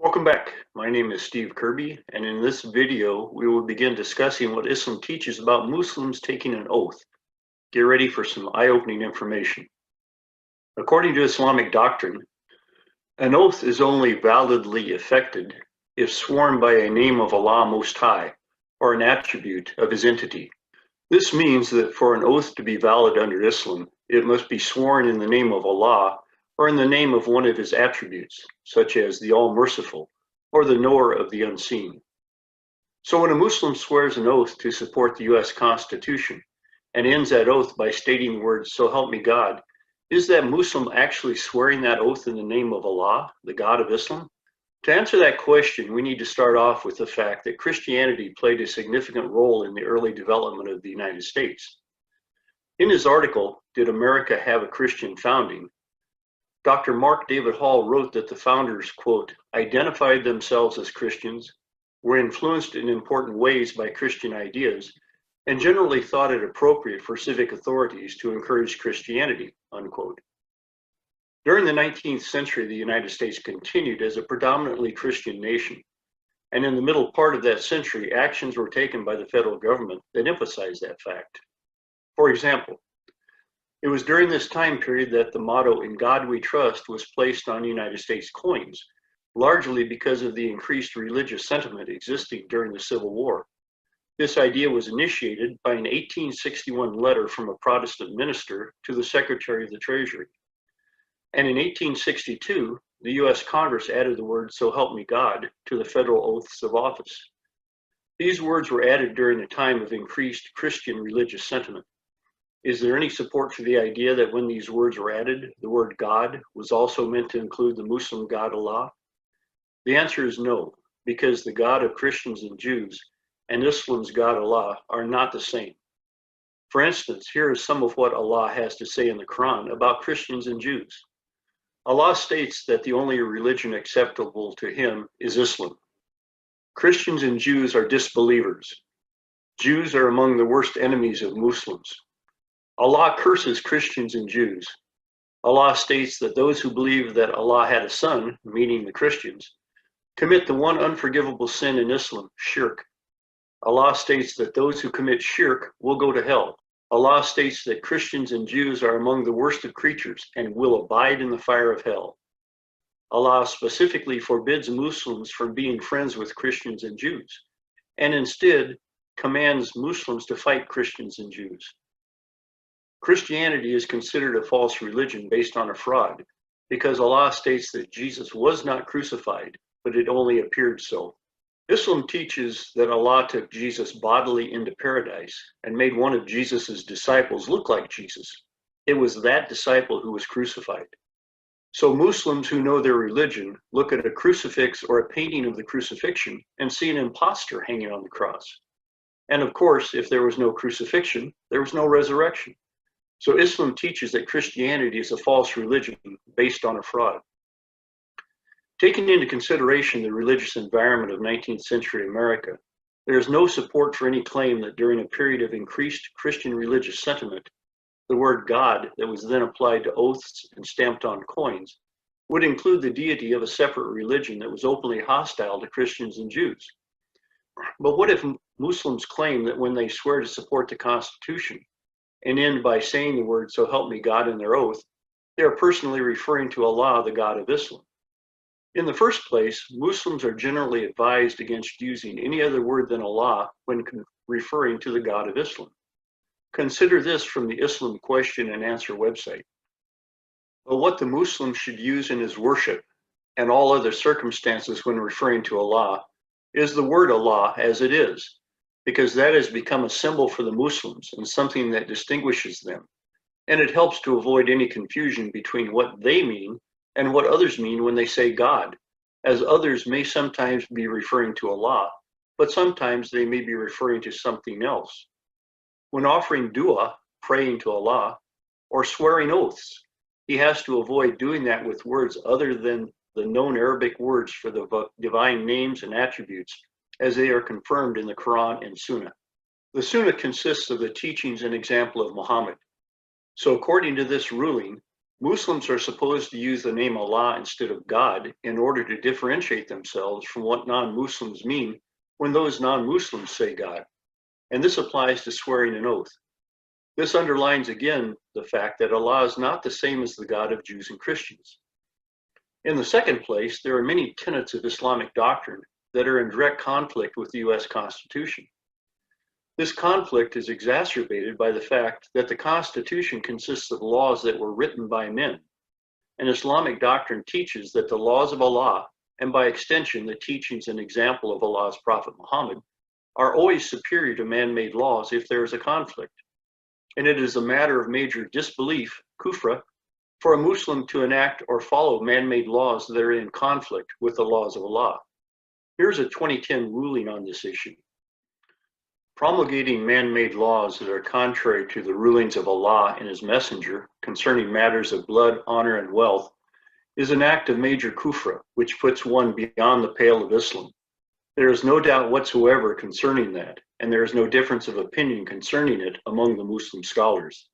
Welcome back. My name is Steve Kirby, and in this video, we will begin discussing what Islam teaches about Muslims taking an oath. Get ready for some eye-opening information. According to Islamic doctrine, an oath is only validly effected if sworn by a name of Allah Most High or an attribute of His entity. This means that for an oath to be valid under Islam, it must be sworn in the name of Allah or in the name of one of His attributes, such as the All-Merciful or the Knower of the Unseen. So when a Muslim swears an oath to support the U.S. Constitution and ends that oath by stating the words, "So help me God," is that Muslim actually swearing that oath in the name of Allah, the God of Islam? To answer that question, we need to start off with the fact that Christianity played a significant role in the early development of the United States. In his article, "Did America Have a Christian Founding?" Dr. Mark David Hall wrote that the founders, quote, identified themselves as Christians, were influenced in important ways by Christian ideas, and generally thought it appropriate for civic authorities to encourage Christianity, unquote. During the 19th century, the United States continued as a predominantly Christian nation, and in the middle part of that century, actions were taken by the federal government that emphasized that fact. For example, it was during this time period that the motto, "In God We Trust," was placed on United States coins, largely because of the increased religious sentiment existing during the Civil War. This idea was initiated by an 1861 letter from a Protestant minister to the Secretary of the Treasury. And in 1862, the U.S. Congress added the words, "So help me God," to the federal oaths of office. These words were added during a time of increased Christian religious sentiment. Is there any support for the idea that when these words were added, the word God was also meant to include the Muslim God Allah? The answer is no, because the God of Christians and Jews and Islam's God Allah are not the same. For instance, here is some of what Allah has to say in the Quran about Christians and Jews. Allah states that the only religion acceptable to Him is Islam. Christians and Jews are disbelievers. Jews are among the worst enemies of Muslims. Allah curses Christians and Jews. Allah states that those who believe that Allah had a son, meaning the Christians, commit the one unforgivable sin in Islam, shirk. Allah states that those who commit shirk will go to hell. Allah states that Christians and Jews are among the worst of creatures and will abide in the fire of hell. Allah specifically forbids Muslims from being friends with Christians and Jews, and instead commands Muslims to fight Christians and Jews. Christianity is considered a false religion based on a fraud, because Allah states that Jesus was not crucified, but it only appeared so. Islam teaches that Allah took Jesus bodily into paradise and made one of Jesus's disciples look like Jesus. It was that disciple who was crucified. So Muslims who know their religion look at a crucifix or a painting of the crucifixion and see an impostor hanging on the cross. And of course, if there was no crucifixion, there was no resurrection. So Islam teaches that Christianity is a false religion based on a fraud. Taking into consideration the religious environment of 19th century America, there is no support for any claim that during a period of increased Christian religious sentiment, the word God that was then applied to oaths and stamped on coins would include the deity of a separate religion that was openly hostile to Christians and Jews. But what if Muslims claim that when they swear to support the Constitution and end by saying the words, "So help me God," in their oath, they are personally referring to Allah, the God of Islam? In the first place, Muslims are generally advised against using any other word than Allah when referring to the God of Islam. Consider this from the Islam Question and Answer website. But what the Muslim should use in his worship and all other circumstances when referring to Allah is the word Allah as it is, because that has become a symbol for the Muslims and something that distinguishes them. And it helps to avoid any confusion between what they mean and what others mean when they say God, as others may sometimes be referring to Allah, but sometimes they may be referring to something else. When offering dua, praying to Allah, or swearing oaths, he has to avoid doing that with words other than the known Arabic words for the divine names and attributes as they are confirmed in the Quran and Sunnah. The Sunnah consists of the teachings and example of Mohammad. So according to this ruling, Muslims are supposed to use the name Allah instead of God in order to differentiate themselves from what non-Muslims mean when those non-Muslims say God. And this applies to swearing an oath. This underlines again the fact that Allah is not the same as the God of Jews and Christians. In the second place, there are many tenets of Islamic doctrine that are in direct conflict with the US Constitution. This conflict is exacerbated by the fact that the Constitution consists of laws that were written by men, and Islamic doctrine teaches that the laws of Allah, and by extension the teachings and example of Allah's Prophet Muhammad, are always superior to man-made laws if there is a conflict. And it is a matter of major disbelief, kufra, for a Muslim to enact or follow man-made laws that are in conflict with the laws of Allah. Here's a 2010 ruling on this issue. Promulgating man-made laws that are contrary to the rulings of Allah and His Messenger concerning matters of blood, honor, and wealth is an act of major kufra, which puts one beyond the pale of Islam. There is no doubt whatsoever concerning that, and there is no difference of opinion concerning it among the Muslim scholars.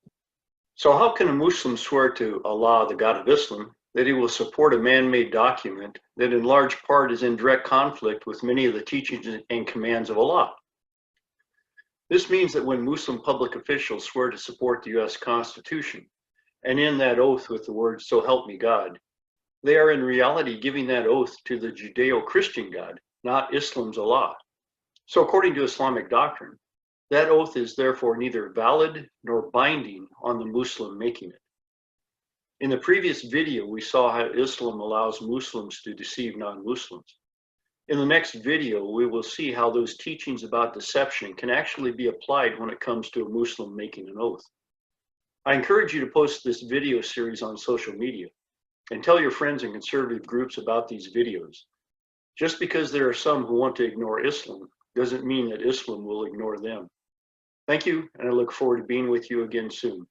So how can a Muslim swear to Allah, the God of Islam, that he will support a man-made document that in large part is in direct conflict with many of the teachings and commands of Allah? This means that when Muslim public officials swear to support the US Constitution, and in that oath with the words, "So help me God," they are in reality giving that oath to the Judeo-Christian God, not Islam's Allah. So according to Islamic doctrine, that oath is therefore neither valid nor binding on the Muslim making it. In the previous video, we saw how Islam allows Muslims to deceive non-Muslims. In the next video, we will see how those teachings about deception can actually be applied when it comes to a Muslim making an oath. I encourage you to post this video series on social media and tell your friends in conservative groups about these videos. Just because there are some who want to ignore Islam doesn't mean that Islam will ignore them. Thank you, and I look forward to being with you again soon.